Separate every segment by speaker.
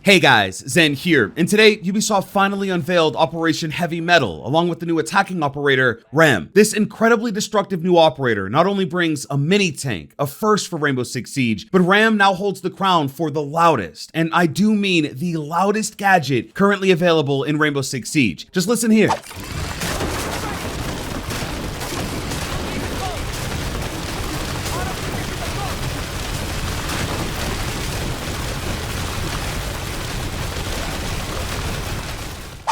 Speaker 1: Hey guys, Zen here, and today Ubisoft finally unveiled Operation Heavy Mettle, along with the new attacking operator, RAM. This incredibly destructive new operator not only brings a mini-tank, a first for Rainbow Six Siege, but RAM now holds the crown for the loudest, and I do mean the loudest gadget currently available in Rainbow Six Siege. Just listen here.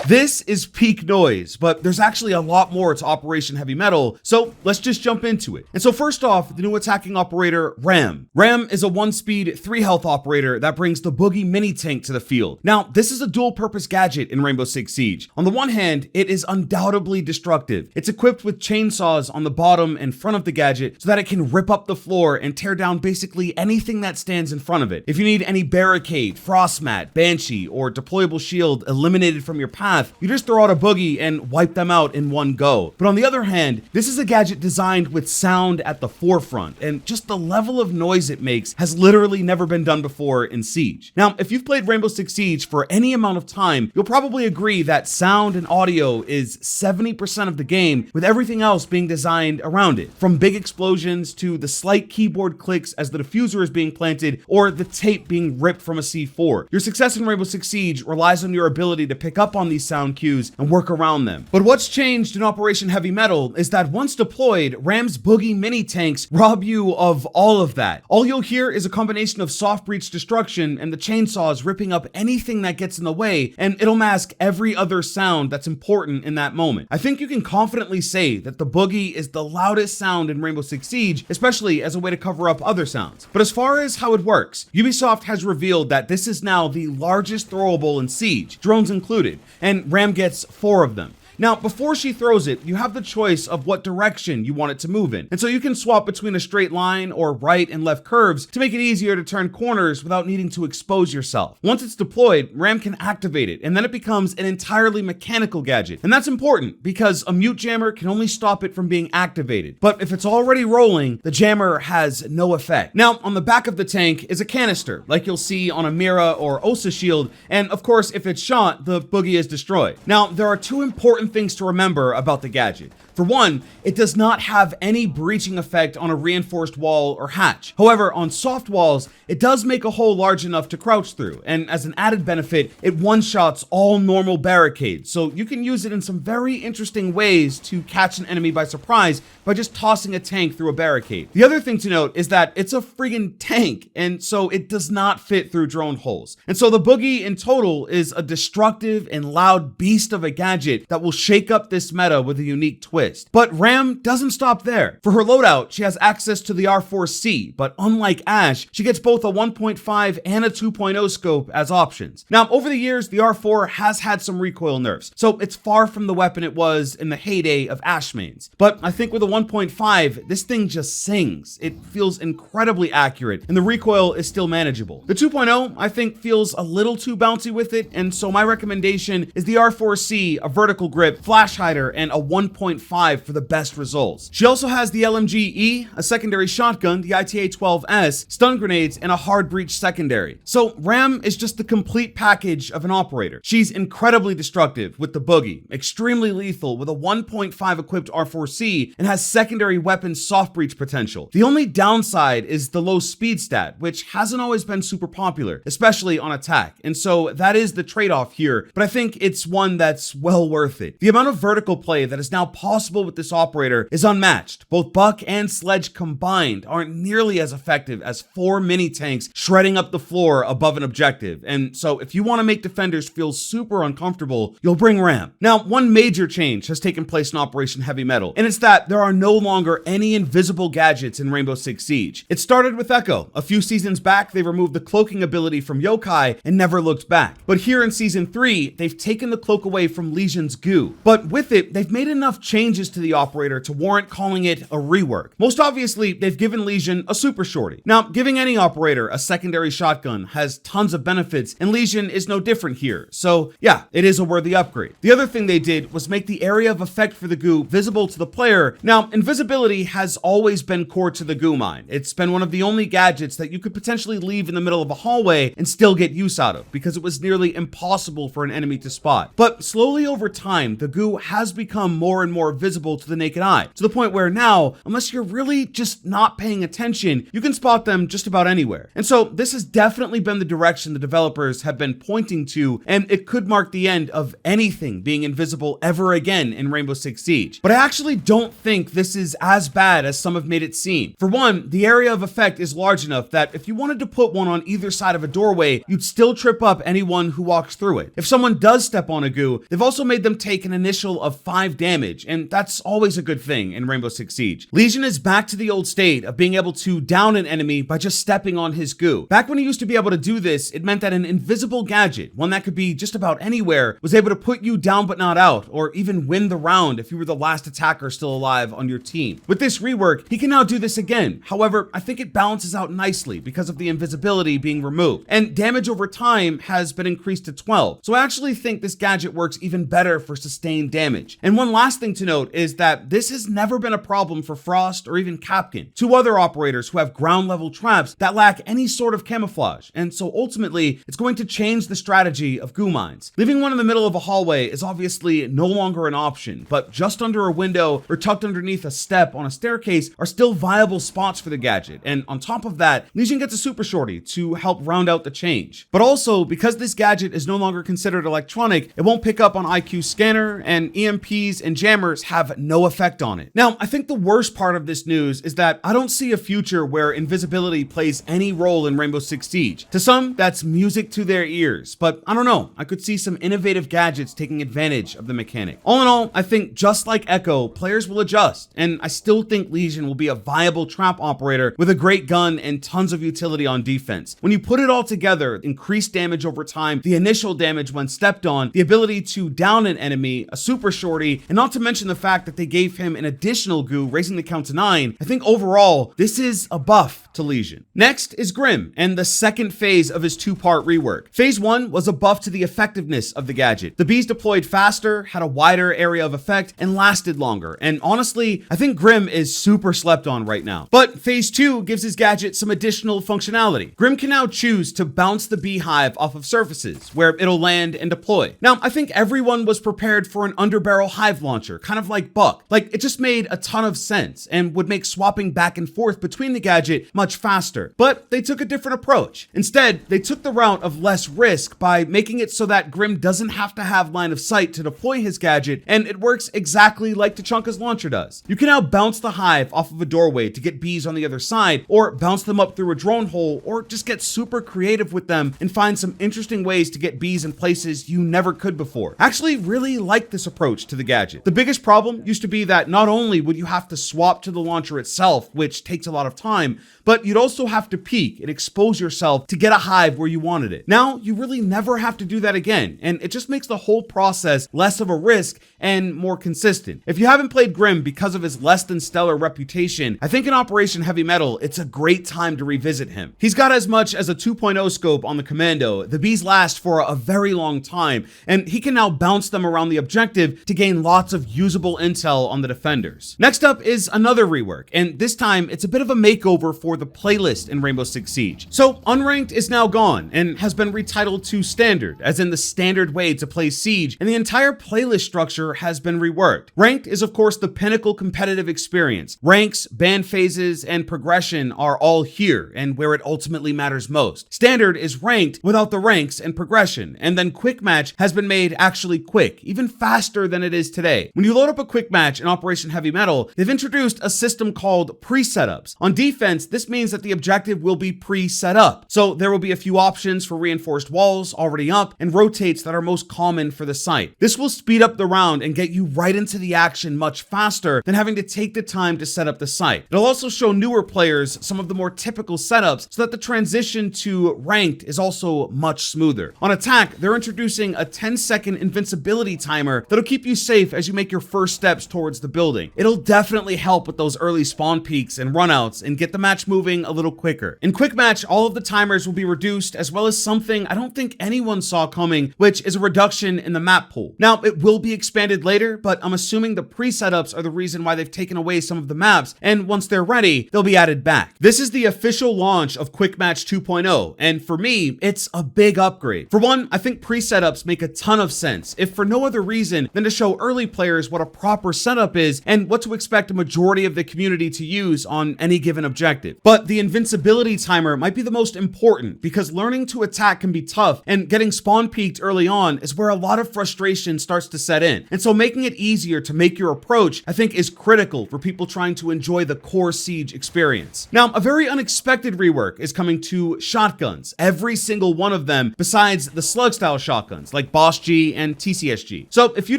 Speaker 1: This is peak noise, but there's actually a lot more to Operation Heavy Mettle, so let's just jump into it. And so first off, the new attacking operator, RAM. RAM is a 1-speed, 3-health operator that brings the Boogie mini-tank to the field. Now, this is a dual-purpose gadget in Rainbow Six Siege. On the one hand, it is undoubtedly destructive. It's equipped with chainsaws on the bottom and front of the gadget so that it can rip up the floor and tear down basically anything that stands in front of it. If you need any barricade, frost mat, banshee, or deployable shield eliminated from your path, you just throw out a boogie and wipe them out in one go. But on the other hand, this is a gadget designed with sound at the forefront, and just the level of noise it makes has literally never been done before in Siege. Now, if you've played Rainbow Six Siege for any amount of time, you'll probably agree that sound and audio is 70% of the game, with everything else being designed around it. From big explosions to the slight keyboard clicks as the diffuser is being planted, or the tape being ripped from a C4. Your success in Rainbow Six Siege relies on your ability to pick up on these sound cues and work around them. But what's changed in Operation Heavy Mettle is that once deployed, RAM's Boogie mini tanks rob you of all of that. All you'll hear is a combination of soft breach destruction and the chainsaws ripping up anything that gets in the way, and it'll mask every other sound that's important in that moment. I think you can confidently say that the Boogie is the loudest sound in Rainbow Six Siege, especially as a way to cover up other sounds. But as far as how it works, Ubisoft has revealed that this is now the largest throwable in Siege, drones included, and RAM gets 4 of them. Now, before she throws it, you have the choice of what direction you want it to move in. And so you can swap between a straight line or right and left curves to make it easier to turn corners without needing to expose yourself. Once it's deployed, RAM can activate it, and then it becomes an entirely mechanical gadget. And that's important because a mute jammer can only stop it from being activated. But if it's already rolling, the jammer has no effect. Now, on the back of the tank is a canister, like you'll see on a Mira or Osa shield, and of course, if it's shot, the Boogie is destroyed. Now, there are two important things to remember about the gadget. For one, it does not have any breaching effect on a reinforced wall or hatch. However, on soft walls, it does make a hole large enough to crouch through, and as an added benefit, it one-shots all normal barricades, so you can use it in some very interesting ways to catch an enemy by surprise by just tossing a tank through a barricade. The other thing to note is that it's a friggin' tank, and so it does not fit through drone holes. And so the Boogie in total is a destructive and loud beast of a gadget that will shake up this meta with a unique twist. But RAM doesn't stop there. For her loadout, she has access to the R4C, but unlike Ash, she gets both a 1.5 and a 2.0 scope as options. Now, over the years, the R4 has had some recoil nerfs, so it's far from the weapon it was in the heyday of Ash mains. But I think with a 1.5, this thing just sings. It feels incredibly accurate, and the recoil is still manageable. The 2.0, I think, feels a little too bouncy with it, and so my recommendation is the R4C, a vertical grip, flash hider, and a 1.5 for the best results. She also has the LMG-E, a secondary shotgun, the ITA-12S, stun grenades, and a hard breach secondary. So RAM is just the complete package of an operator. She's incredibly destructive with the Boogie, extremely lethal with a 1.5 equipped R4C, and has secondary weapon soft breach potential. The only downside is the low speed stat, which hasn't always been super popular, especially on attack, and so that is the trade-off here, but I think it's one that's well worth it. The amount of vertical play that is now possible with this operator is unmatched. Both Buck and Sledge combined aren't nearly as effective as 4 mini tanks shredding up the floor above an objective, and so if you want to make defenders feel super uncomfortable, you'll bring RAM. Now, one major change has taken place in Operation Heavy Mettle, and it's that there are no longer any invisible gadgets in Rainbow Six Siege. It started with Echo. A few seasons back, they removed the cloaking ability from Yokai and never looked back. But here in Season 3, they've taken the cloak away from Lesion's goo. But with it, they've made enough changes changes to the operator to warrant calling it a rework. Most obviously, they've given Lesion a super shorty. Now, giving any operator a secondary shotgun has tons of benefits, and Lesion is no different here. So yeah, it is a worthy upgrade. The other thing they did was make the area of effect for the goo visible to the player. Now, invisibility has always been core to the goo mine. It's been one of the only gadgets that you could potentially leave in the middle of a hallway and still get use out of, because it was nearly impossible for an enemy to spot. But slowly over time, the goo has become more and more visible to the naked eye, to the point where now, unless you're really just not paying attention, you can spot them just about anywhere. And so this has definitely been the direction the developers have been pointing to, and it could mark the end of anything being invisible ever again in Rainbow Six Siege. But I actually don't think this is as bad as some have made it seem. For one, the area of effect is large enough that if you wanted to put one on either side of a doorway, you'd still trip up anyone who walks through it. If someone does step on a goo, they've also made them take an initial of 5 damage, and that's always a good thing in Rainbow Six Siege. Lesion is back to the old state of being able to down an enemy by just stepping on his goo. Back when he used to be able to do this, it meant that an invisible gadget, one that could be just about anywhere, was able to put you down but not out, or even win the round if you were the last attacker still alive on your team. With this rework, he can now do this again. However, I think it balances out nicely because of the invisibility being removed, and damage over time has been increased to 12. So I actually think this gadget works even better for sustained damage. And one last thing to note is that this has never been a problem for Frost or even Kapkan, two other operators who have ground level traps that lack any sort of camouflage. And so ultimately, it's going to change the strategy of goo mines. Leaving one in the middle of a hallway is obviously no longer an option, but just under a window or tucked underneath a step on a staircase are still viable spots for the gadget. And on top of that, Lesion gets a super shorty to help round out the change. But also, because this gadget is no longer considered electronic, it won't pick up on IQ scanner, and EMPs and jammers have no effect on it. Now, I think the worst part of this news is that I don't see a future where invisibility plays any role in Rainbow Six Siege. To some, that's music to their ears, but I don't know. I could see some innovative gadgets taking advantage of the mechanic. All in all, I think just like Echo, players will adjust, and I still think Lesion will be a viable trap operator with a great gun and tons of utility on defense. When you put it all together, increased damage over time, the initial damage when stepped on, the ability to down an enemy, a super shorty, and not to mention the fact that they gave him an additional goo, raising the count to 9, I think overall, this is a buff to Lesion. Next is Grim, and the second phase of his 2-part rework. Phase 1 was a buff to the effectiveness of the gadget. The bees deployed faster, had a wider area of effect, and lasted longer. And honestly, I think Grim is super slept on right now. But Phase 2 gives his gadget some additional functionality. Grim can now choose to bounce the beehive off of surfaces, where it'll land and deploy. Now, I think everyone was prepared for an underbarrel hive launcher, kind of like Buck. Like, it just made a ton of sense, and would make swapping back and forth between the gadget much faster. But they took a different approach. Instead, they took the route of less risk by making it so that Grim doesn't have to have line of sight to deploy his gadget, and it works exactly like Tachanka's launcher does. You can now bounce the hive off of a doorway to get bees on the other side, or bounce them up through a drone hole, or just get super creative with them and find some interesting ways to get bees in places you never could before. I actually really like this approach to the gadget. The biggest problem used to be that not only would you have to swap to the launcher itself, which takes a lot of time, but you'd also have to peek and expose yourself to get a hive where you wanted it. Now, you really never have to do that again, and it just makes the whole process less of a risk and more consistent. If you haven't played Grim because of his less than stellar reputation, I think in Operation Heavy Metal, it's a great time to revisit him. He's got as much as a 2.0 scope on the Commando, the bees last for a very long time, and he can now bounce them around the objective to gain lots of usable intel on the defenders. Next up is another rework, and this time it's a bit of a makeover for the playlist in Rainbow Six Siege. So Unranked is now gone and has been retitled to Standard, as in the standard way to play Siege, and the entire playlist structure has been reworked. Ranked is of course the pinnacle competitive experience. Ranks, band phases, and progression are all here, and where it ultimately matters most. Standard is ranked without the ranks and progression, and then Quick Match has been made actually quick, even faster than it is today. When you load up a Quick Match in Operation Heavy Metal, they've introduced a system called pre-setups. On defense, this means that the objective will be pre-set up. So there will be a few options for reinforced walls already up and rotates that are most common for the site. This will speed up the round and get you right into the action much faster than having to take the time to set up the site. It'll also show newer players some of the more typical setups so that the transition to ranked is also much smoother. On attack, they're introducing a 10-second invincibility timer that'll keep you safe as you make your first first steps towards the building. It'll definitely help with those early spawn peaks and runouts and get the match moving a little quicker. In quick match, all of the timers will be reduced, as well as something I don't think anyone saw coming, which is a reduction in the map pool. Now, it will be expanded later, but I'm assuming the pre-setups are the reason why they've taken away some of the maps, and once they're ready, they'll be added back. This is the official launch of Quick Match 2.0, and for me, it's a big upgrade. For one, I think pre-setups make a ton of sense, if for no other reason than to show early players what a proper setup is and what to expect a majority of the community to use on any given objective. But the invincibility timer might be the most important, because learning to attack can be tough, and getting spawn peaked early on is where a lot of frustration starts to set in. And so making it easier to make your approach, I think, is critical for people trying to enjoy the core Siege experience. Now, a very unexpected rework is coming to shotguns, every single one of them besides the slug style shotguns like Boss G and TCSG. So if you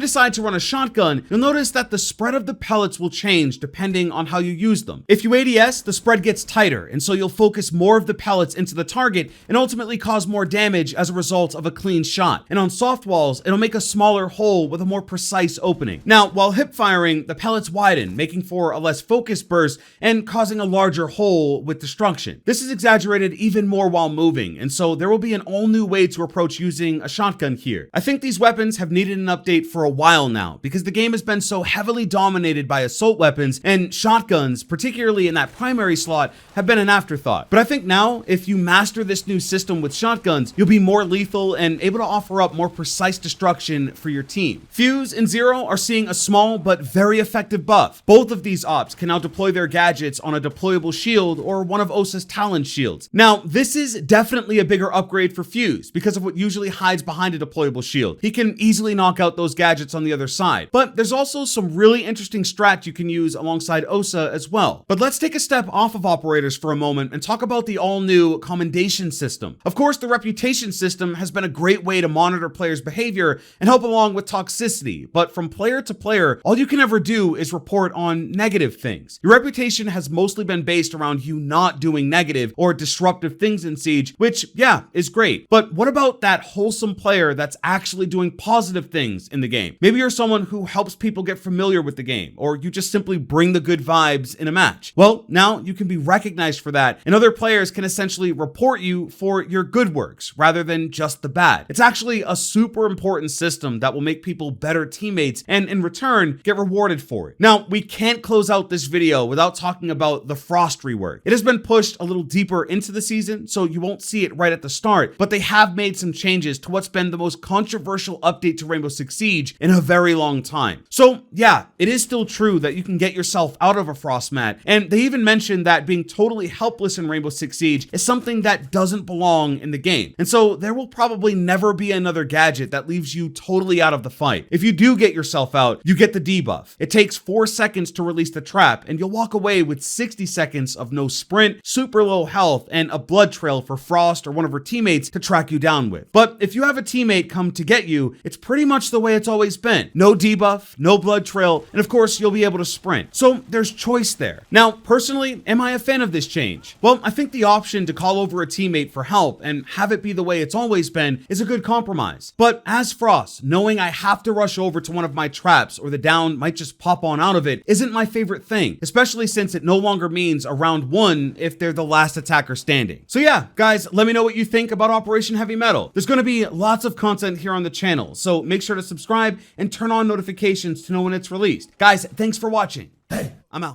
Speaker 1: decide to run a shotgun, you'll notice that the spread of the pellets will change depending on how you use them. If you ADS, the spread gets tighter, and so you'll focus more of the pellets into the target and ultimately cause more damage as a result of a clean shot. And on soft walls, it'll make a smaller hole with a more precise opening. Now, while hip firing, the pellets widen, making for a less focused burst and causing a larger hole with destruction. This is exaggerated even more while moving, and so there will be an all new way to approach using a shotgun here. I think these weapons have needed an update for a while now, because the game has been so heavily dominated by assault weapons, and shotguns, particularly in that primary slot, have been an afterthought. But I think now, if you master this new system with shotguns, you'll be more lethal and able to offer up more precise destruction for your team. Fuse and Zero are seeing a small but very effective buff. Both of these ops can now deploy their gadgets on a deployable shield or one of Osa's Talon shields. Now, this is definitely a bigger upgrade for Fuse because of what usually hides behind a deployable shield. He can easily knock out those gadgets on the other side. But there's also some really interesting strat you can use alongside Osa as well. But let's take a step off of operators for a moment and talk about the all-new commendation system. Of course, the reputation system has been a great way to monitor players' behavior and help along with toxicity, but from player to player, all you can ever do is report on negative things. Your reputation has mostly been based around you not doing negative or disruptive things in Siege, which, yeah, is great. But what about that wholesome player that's actually doing positive things in the game? Maybe you're someone who helps people get familiar with the game, or you just simply bring the good vibes in a match. Well, now you can be recognized for that, and other players can essentially report you for your good works rather than just the bad. It's actually a super important system that will make people better teammates and in return get rewarded for it. Now, we can't close out this video without talking about the Frost rework. It has been pushed a little deeper into the season, so you won't see it right at the start, but they have made some changes to what's been the most controversial update to Rainbow Six Siege in a very long time. So yeah, it is still true that you can get yourself out of a Frost mat, and they even mentioned that being totally helpless in Rainbow Six Siege is something that doesn't belong in the game. And so there will probably never be another gadget that leaves you totally out of the fight. If you do get yourself out, you get the debuff. It takes 4 seconds to release the trap, and you'll walk away with 60 seconds of no sprint, super low health, and a blood trail for Frost or one of her teammates to track you down with. But if you have a teammate come to get you, it's pretty much the way it's always been. No debuff, no blood trail, and of course you'll be able to sprint. So there's choice there. Now, personally, am I a fan of this change? Well, I think the option to call over a teammate for help and have it be the way it's always been is a good compromise. But as Frost, knowing I have to rush over to one of my traps or the down might just pop on out of it isn't my favorite thing, especially since it no longer means a round one if they're the last attacker standing. So yeah, guys, let me know what you think about Operation Heavy Mettle. There's going to be lots of content here on the channel, so make sure to subscribe and turn on notifications to know when it's released. Guys, thanks for watching. Hey, I'm out.